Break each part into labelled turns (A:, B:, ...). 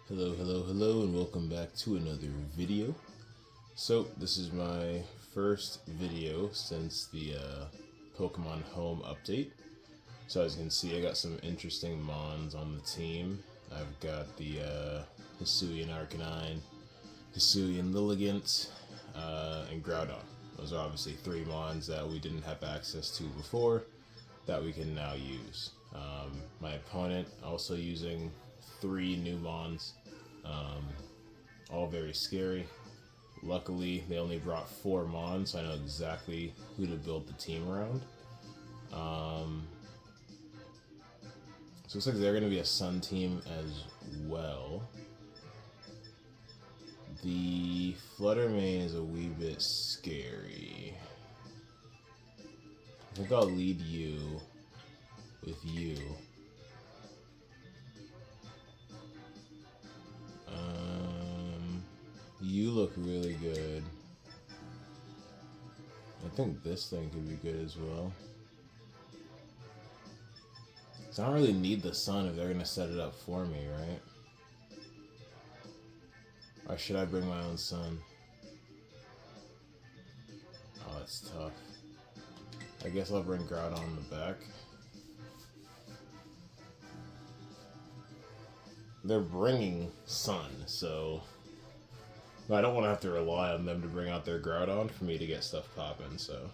A: Hello, and welcome back to another video. So, this is my first video since the Pokemon Home update. So as you can see, I got some interesting Mons on the team. I've got the Hisuian Arcanine, Hisuian Lilligant, and Groudon. Those are obviously three Mons that we didn't have access to before that we can now use. My opponent also using three new Mons, all very scary. Luckily, they only brought four Mons, so I know exactly who to build the team around. So it looks like they're going to be a Sun team as well. The Fluttermane is a wee bit scary. I think I'll lead you with you. You look really good. I think this thing could be good as well. So I don't really need the sun if they're gonna set it up for me, right? Or should I bring my own sun? Oh, that's tough. I guess I'll bring Groudon on the back. They're bringing sun, so I don't want to have to rely on them to bring out their Groudon for me to get stuff popping, so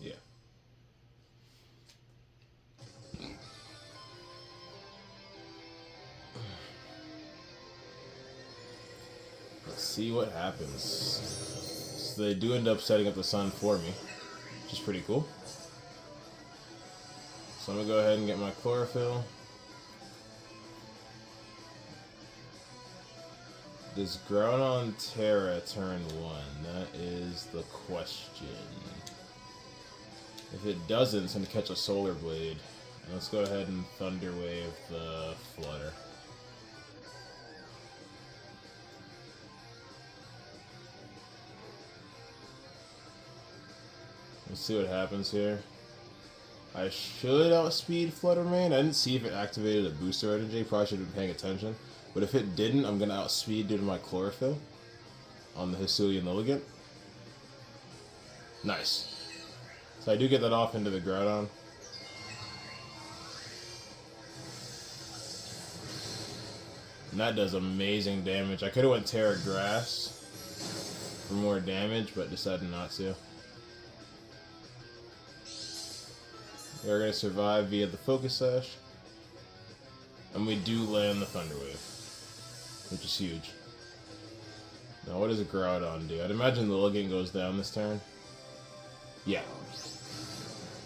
A: yeah. Let's see what happens. So they do end up setting up the sun for me, which is pretty cool. So I'm gonna go ahead and get my chlorophyll. Does Groudon Terra turn 1? That is the question. If it doesn't, it's going to catch a Solar Blade. And let's go ahead and Thunder Wave the Flutter. Let's see what happens here. I should outspeed Fluttermane. I didn't see if it activated a booster energy. Probably should have been paying attention. But if it didn't, I'm going to outspeed due to my chlorophyll on the Hisuian Lilligant. Nice. So I do get that off into the Groudon. And that does amazing damage. I could have went Terra Grass for more damage, but decided not to. We're going to survive via the Focus Sash. And we do land the Thunder Wave, which is huge. Now, what does a Groudon do? I'd imagine the Lilligant goes down this turn. Yeah.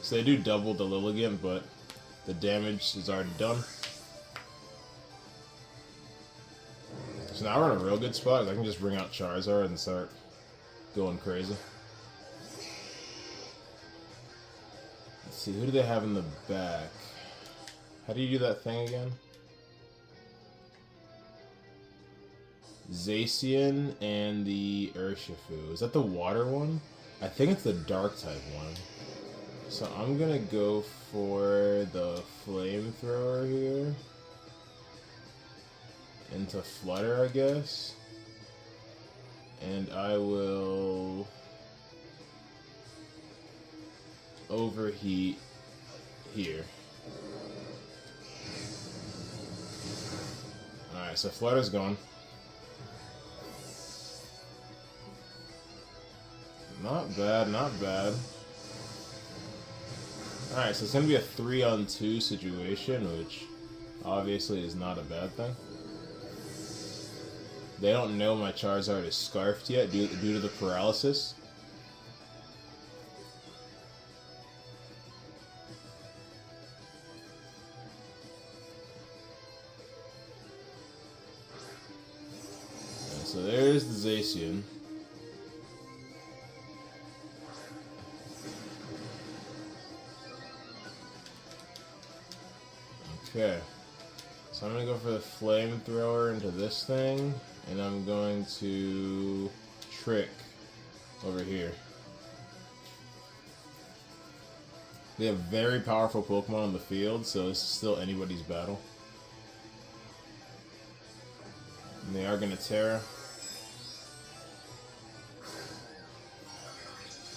A: So they do double the Lilligant, but the damage is already done. So now we're in a real good spot. I can just bring out Charizard and start going crazy. Let's see, who do they have in the back? How do you do that thing again? Zacian and the Urshifu. Is that the water one? I think it's the dark type one. So I'm gonna go for the flamethrower here. Into Flutter, I guess. And I will overheat here. Alright, so Flutter's gone. Not bad, not bad. Alright, so it's going to be a 3-on-2 situation, which obviously is not a bad thing. They don't know my Charizard is scarfed yet due to the paralysis. And so there's the Zacian. Okay, so I'm going to go for the flamethrower into this thing, and I'm going to trick over here. They have very powerful Pokemon on the field, so this is still anybody's battle. And they are gonna Terra.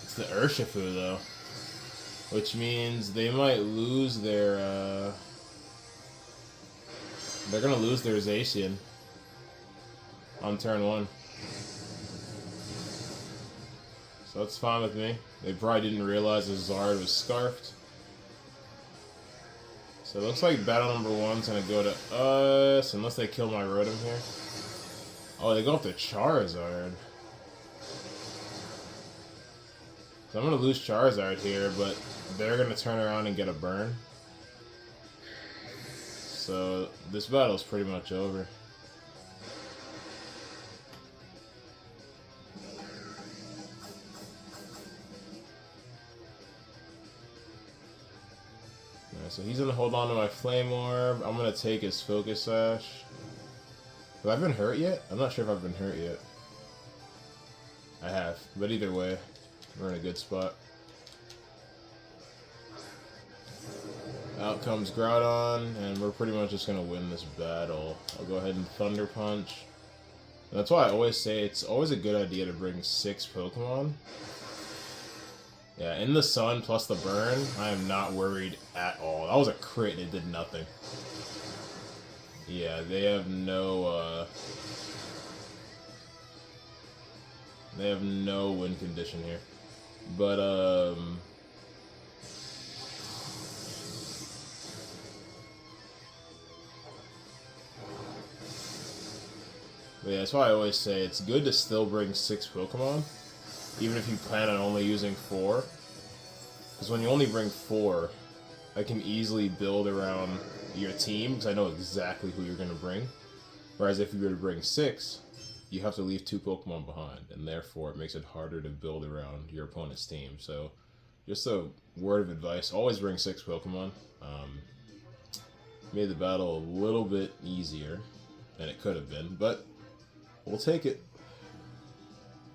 A: It's the Urshifu though. Which means they might lose their, they're gonna lose their Zacian on turn 1. So that's fine with me. They probably didn't realize the Zard was scarfed. So it looks like battle number 1's gonna go to us, unless they kill my Rotom here. Oh, they go up to Charizard. So I'm gonna lose Charizard here, but they're gonna turn around and get a burn. So this battle's pretty much over. Alright, so he's gonna hold on to my Flame Orb. I'm gonna take his Focus Sash. Have I been hurt yet? I'm not sure if I've been hurt yet. I have, but either way, we're in a good spot. Out comes Groudon, and we're pretty much just going to win this battle. I'll go ahead and Thunder Punch. And that's why I always say it's always a good idea to bring 6 Pokemon. Yeah, in the sun plus the burn, I am not worried at all. That was a crit and it did nothing. Yeah, they have no, they have no win condition here. But, yeah, that's why I always say it's good to still bring 6 Pokemon, even if you plan on only using 4. Because when you only bring 4, I can easily build around your team, because I know exactly who you're going to bring. Whereas if you were to bring 6, you have to leave 2 Pokemon behind, and therefore it makes it harder to build around your opponent's team. So, just a word of advice, always bring 6 Pokemon. Made the battle a little bit easier than it could have been, but we'll take it.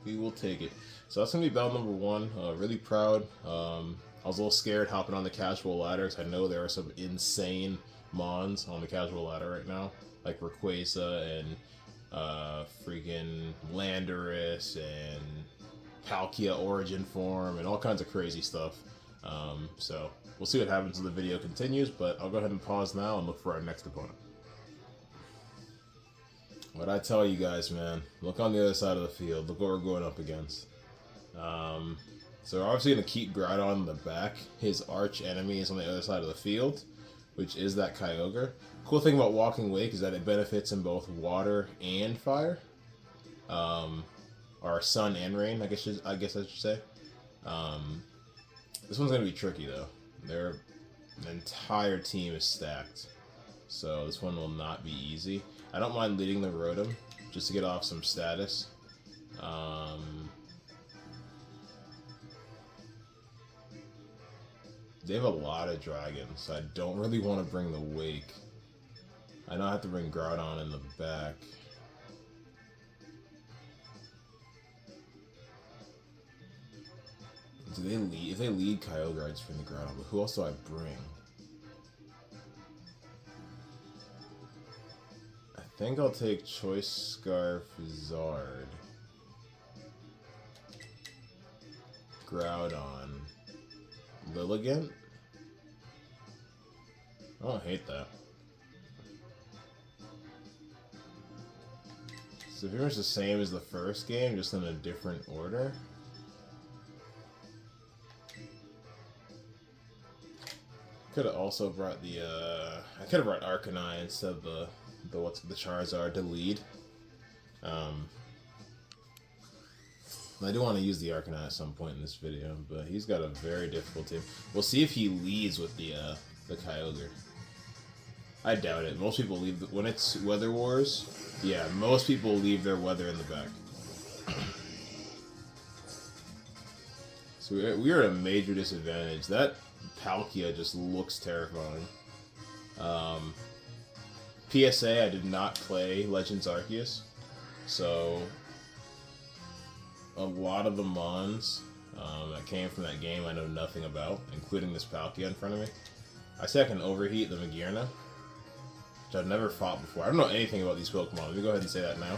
A: We will take it. So that's going to be battle number 1. Really proud. I was a little scared hopping on the casual ladder, because I know there are some insane Mons on the casual ladder right now, like Rayquaza and freaking Landorus and Palkia Origin Form and all kinds of crazy stuff. So we'll see what happens as the video continues, but I'll go ahead and pause now and look for our next opponent. What I tell you guys, man, look on the other side of the field. Look what we're going up against. So we're obviously going to keep Groudon in the back. His arch enemy is on the other side of the field, which is that Kyogre. Cool thing about Walking Wake is that it benefits in both water and fire. Or sun and rain, I guess I should say. This one's going to be tricky, though. Their entire team is stacked. So this one will not be easy. I don't mind leading the Rotom, just to get off some status. They have a lot of dragons, so I don't really want to bring the Wake. I know I have to bring Groudon in the back. Do they lead? If they lead Kyogre, I just bring the Groudon, but who else do I bring? I think I'll take Choice Scarf Zard. Groudon. Lilligant? I don't hate that. So pretty much the same as the first game, just in a different order. Could have also brought the I could have brought Arcanine instead of the Charizard to lead. I do want to use the Arcanine at some point in this video, but he's got a very difficult team. We'll see if he leads with the Kyogre. I doubt it. Most people leave when it's Weather Wars. Yeah, most people leave their weather in the back. So we are at a major disadvantage. That Palkia just looks terrifying. PSA, I did not play Legends Arceus, so a lot of the Mons that came from that game I know nothing about, including this Palkia in front of me. I say I can overheat the Magearna. which I've never fought before. I don't know anything about these Pokemon. Let me go ahead and say that now.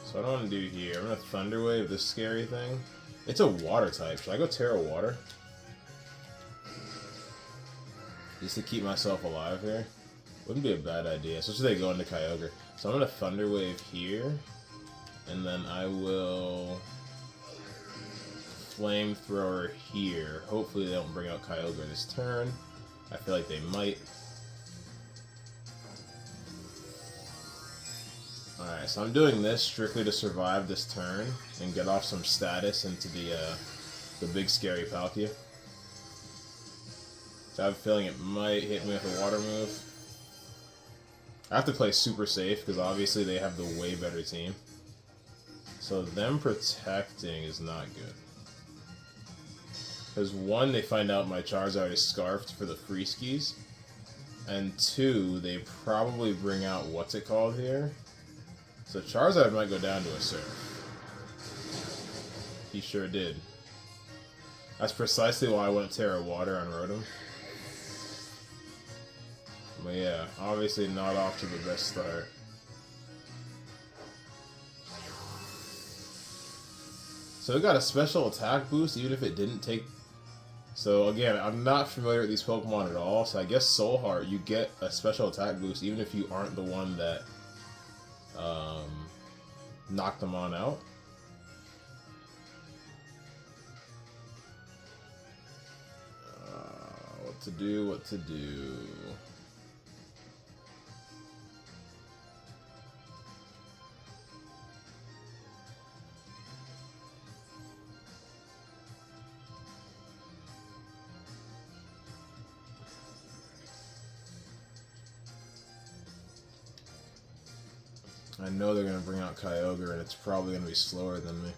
A: So what I want to do here, I'm going to Thunder Wave this scary thing. It's a water type. Should I go Terra Water? Just to keep myself alive here. Wouldn't be a bad idea, especially if they go into Kyogre. So I'm going to Thunder Wave here. And then I will Flamethrower here. Hopefully they don't bring out Kyogre this turn. I feel like they might. Alright, so I'm doing this strictly to survive this turn and get off some status into the big scary Palkia. So I have a feeling it might hit me with a water move. I have to play super safe because obviously they have the way better team. So them protecting is not good. Because one, they find out my Charizard is scarfed for the free skis. And two, they probably bring out what's it called here. So Charizard might go down to a Surf. He sure did. That's precisely why I went Terra Water on Rotom. But yeah, obviously not off to the best start. So it got a special attack boost even if it didn't take... So again, I'm not familiar with these Pokemon at all, so I guess Soul Heart, you get a special attack boost even if you aren't the one that knocked them on out. What to do, what to do. I know they're going to bring out Kyogre, and it's probably going to be slower than me.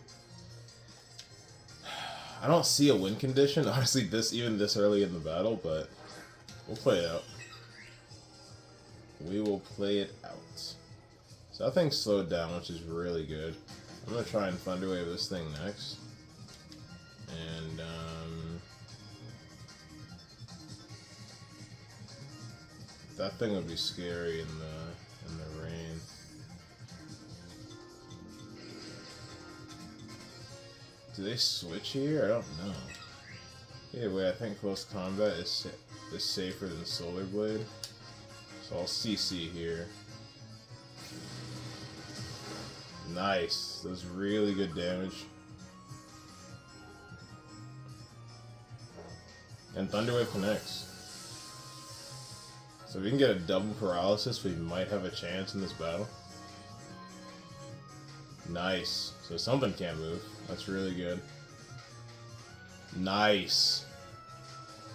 A: I don't see a win condition, honestly, even this early in the battle, but we'll play it out. We will play it out. So that thing's slowed down, which is really good. I'm going to try and Thunder Wave this thing next. And, that thing would be scary in the rain. Do they switch here? I don't know. Either way, I think Close Combat is safer than Solar Blade. So I'll CC here. Nice. That was really good damage. And Thunder Wave connects. So if we can get a double paralysis, we might have a chance in this battle. Nice. So something can't move. That's really good. Nice.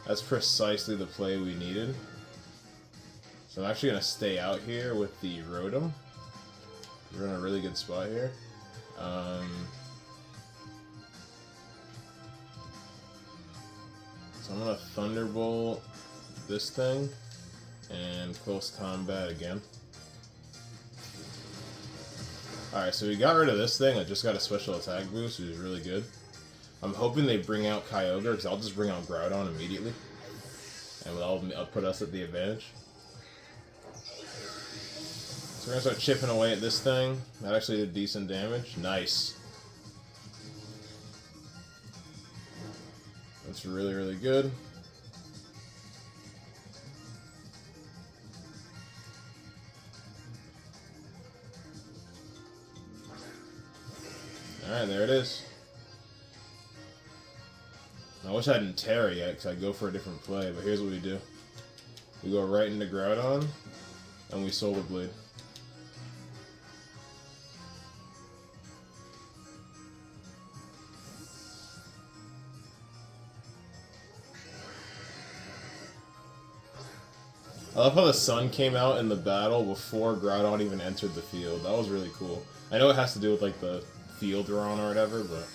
A: That's precisely the play we needed. So I'm actually going to stay out here with the Rotom. We're in a really good spot here. So I'm going to Thunderbolt this thing and Close Combat again. Alright, so we got rid of this thing. I just got a special attack boost, which is really good. I'm hoping they bring out Kyogre, because I'll just bring out Groudon immediately. And that'll put us at the advantage. So we're going to start chipping away at this thing. That actually did decent damage. Nice. That's really, really good. Alright, there it is. I wish I hadn't Terra yet, because I'd go for a different play, but here's what we do. We go right into Groudon, and we Solar Blade. I love how the sun came out in the battle before Groudon even entered the field. That was really cool. I know it has to do with, like, the field we're on or whatever, but...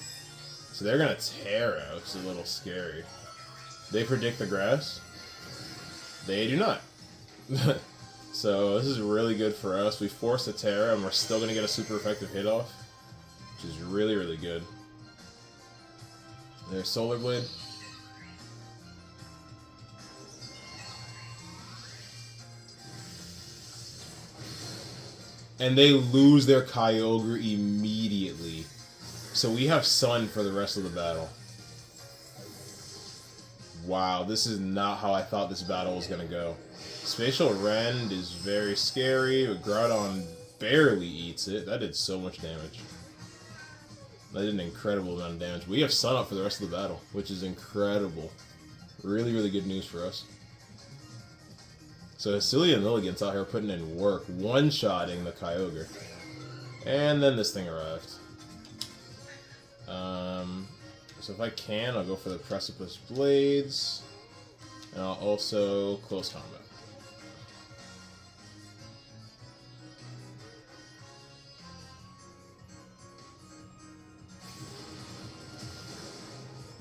A: So they're gonna Terra, which is a little scary. They predict the grass? They do not. So this is really good for us. We force a Terra, and we're still gonna get a super effective hit off, which is really, really good. There's Solar Blade. And they lose their Kyogre immediately. So we have Sun for the rest of the battle. Wow, this is not how I thought this battle was going to go. Spatial Rend is very scary, but Groudon barely eats it. That did so much damage. That did an incredible amount of damage. We have Sun up for the rest of the battle, which is incredible. Really, really good news for us. So Hysteria and Lilligant's out here putting in work, one-shotting the Kyogre. And then this thing arrived. So if I can, I'll go for the Precipice Blades. And I'll also Close Combat.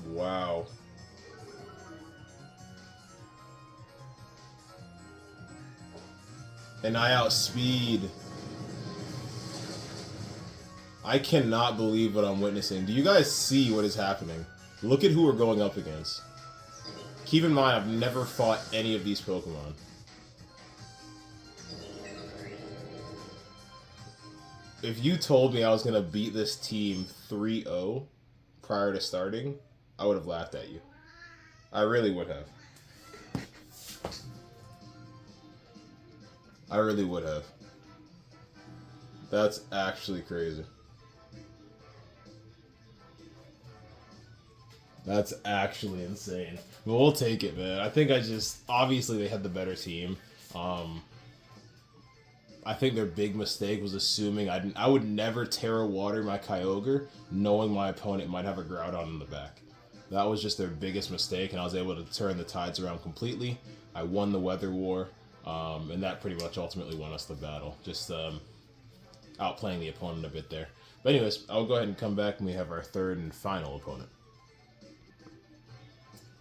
A: Wow. And I outspeed. I cannot believe what I'm witnessing. Do you guys see what is happening? Look at who we're going up against. Keep in mind, I've never fought any of these Pokemon. If you told me I was going to beat this team 3-0 prior to starting, I would have laughed at you. I really would have. I really would have. That's actually crazy. That's actually insane. But we'll take it, man. I think obviously they had the better team. I think their big mistake was assuming I would never Terra Water my Kyogre, knowing my opponent might have a Groudon in the back. That was just their biggest mistake, and I was able to turn the tides around completely. I won the Weather War, and that pretty much ultimately won us the battle. Just outplaying the opponent a bit there. But anyways, I'll go ahead and come back, and we have our third and final opponent.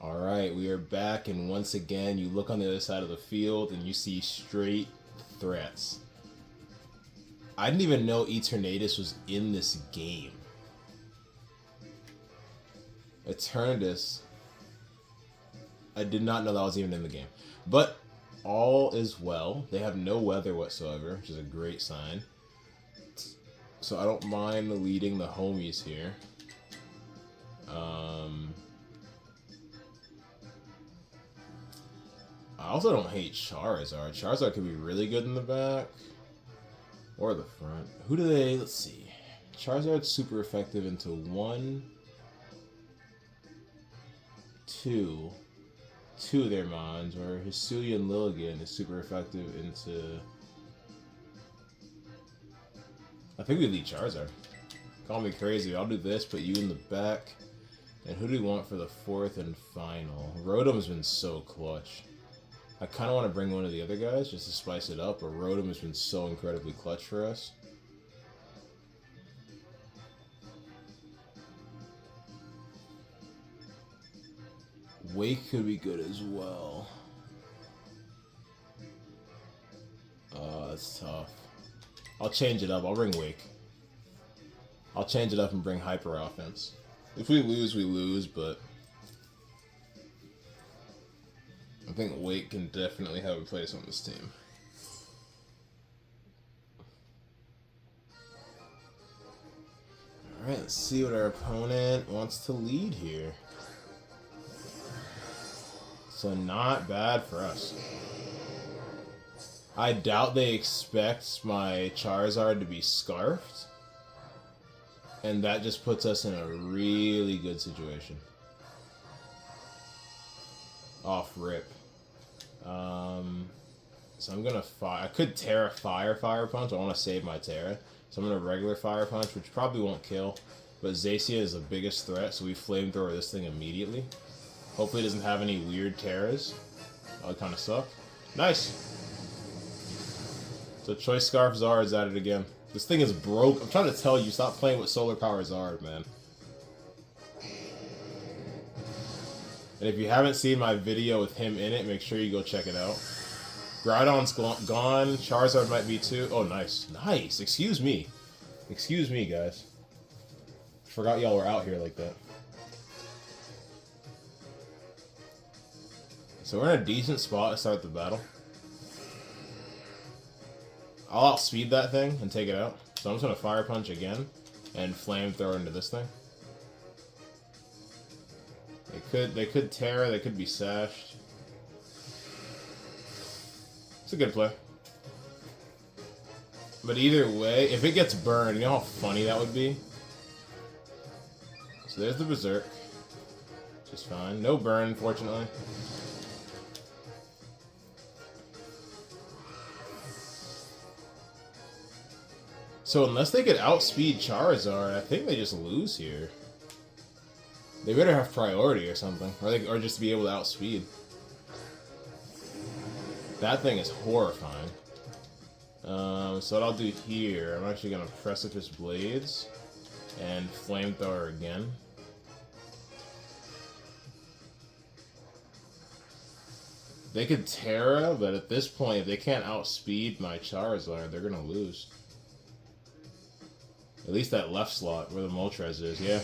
A: Alright, we are back, and once again, you look on the other side of the field, and you see straight threats. I didn't even know Eternatus was in this game. Eternatus, I did not know that was even in the game. But all is well. They have no weather whatsoever, which is a great sign. So I don't mind leading the homies here. I also don't hate Charizard. Charizard could be really good in the back. Or the front. Who do they... Let's see. Charizard's super effective into 1, 2. 2 of their mons, where Hisuian Lilligant is super effective into... I think we lead Charizard. Call me crazy. I'll do this, put you in the back. And who do we want for the fourth and final? Rotom's been so clutch. I kind of want to bring one of the other guys just to spice it up, but Rotom has been so incredibly clutch for us. Wake could be good as well. That's tough. I'll change it up. I'll bring Wake. I'll change it up and bring Hyper Offense. If we lose, but I think Wake can definitely have a place on this team. Alright, let's see what our opponent wants to lead here. So not bad for us. I doubt they expect my Charizard to be Scarfed. And that just puts us in a really good situation. Off rip. So I'm gonna I could Terra Fire Punch. I want to save my Terra. So I'm gonna regular Fire Punch, which probably won't kill. But Zacia is the biggest threat, so we Flamethrower this thing immediately. Hopefully it doesn't have any weird Terras. That would kind of suck. Nice! So Choice Scarf Zard's at it again. This thing is broke. I'm trying to tell you, stop playing with Solar Power Zard, man. And if you haven't seen my video with him in it, make sure you go check it out. Groudon's gone. Charizard might be too. Oh, nice. Nice. Excuse me. Excuse me, guys. Forgot y'all were out here like that. So we're in a decent spot to start the battle. I'll outspeed that thing and take it out. So I'm just gonna Fire Punch again and Flamethrower into this thing. They could Terra, they could be sashed. It's a good play. But either way, if it gets burned, you know how funny that would be? So there's the Berserk. Just fine. No burn, unfortunately. So unless they could outspeed Charizard, I think they just lose here. They better have priority or something, or just be able to outspeed. That thing is horrifying. So what I'll do here, I'm actually gonna Precipice Blades and Flamethrower again. They could Terra, but at this point, if they can't outspeed my Charizard, they're gonna lose. At least that left slot where the Moltres is, yeah.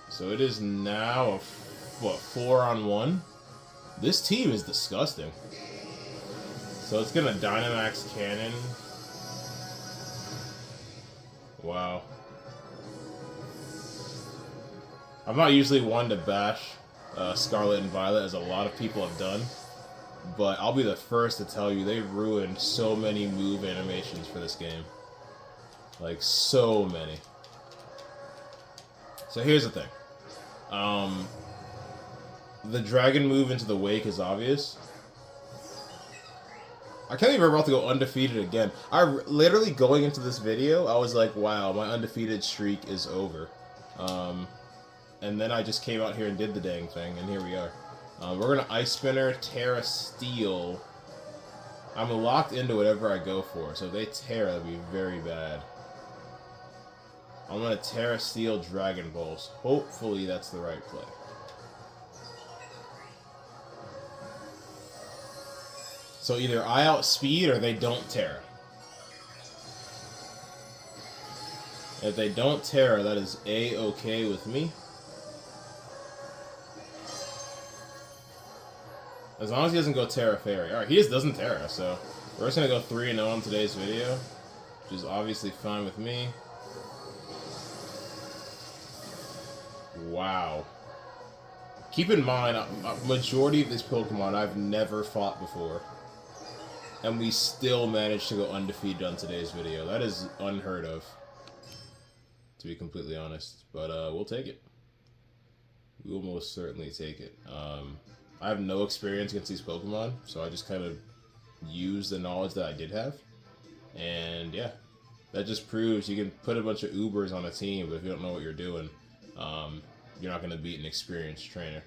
A: So it is now a, what, 4-on-1? This team is disgusting. So it's gonna Dynamax Cannon. Wow. I'm not usually one to bash Scarlet and Violet, as a lot of people have done. But I'll be the first to tell you, they ruined so many move animations for this game. Like, so many. So here's the thing. The dragon move into the Wake is obvious. I can't believe we're about to go undefeated again. Literally going into this video, I was like, wow, my undefeated streak is over. And then I just came out here and did the dang thing, and here we are. We're going to Ice Spinner, Terra Steel. I'm locked into whatever I go for, so if they Terra, that'd be very bad. I'm going to Terra Steel Dragon Balls. Hopefully that's the right play. So either I outspeed or they don't Terra. If they don't Terra, that is A-okay with me. As long as he doesn't go Terra Fairy. Alright, he just doesn't Terra, so we're just going to go 3-0 on today's video, which is obviously fine with me. Wow. Keep in mind, a majority of this Pokemon I've never fought before. And we still managed to go undefeated on today's video. That is unheard of, to be completely honest. But we'll take it. We will most certainly take it. I have no experience against these Pokemon, so I just kind of use the knowledge that I did have. And yeah, that just proves you can put a bunch of Ubers on a team, but if you don't know what you're doing, you're not going to beat an experienced trainer.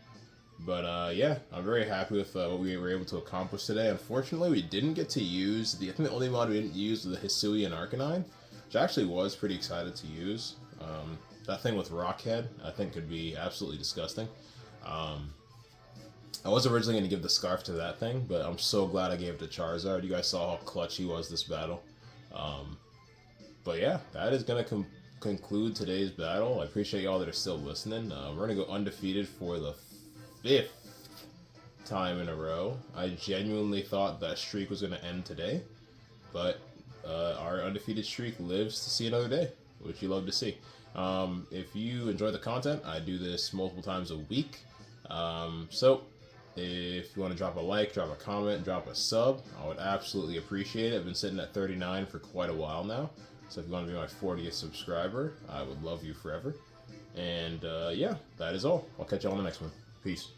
A: But yeah, I'm very happy with what we were able to accomplish today. Unfortunately, we didn't get to use I think the only mod we didn't use was the Hisuian Arcanine, which I actually was pretty excited to use. That thing with Rockhead, I think, could be absolutely disgusting. I was originally going to give the Scarf to that thing, but I'm so glad I gave it to Charizard. You guys saw how clutch he was this battle. But yeah, that is going to conclude today's battle. I appreciate y'all that are still listening. We're going to go undefeated for the 5th time in a row. I genuinely thought that streak was going to end today, but our undefeated streak lives to see another day, which you love to see. If you enjoy the content, I do this multiple times a week. So if you want to drop a like, drop a comment, drop a sub, I would absolutely appreciate it. I've been sitting at 39 for quite a while now, so if you want to be my 40th subscriber, I would love you forever. And yeah, that is all. I'll catch you all on the next one. Peace.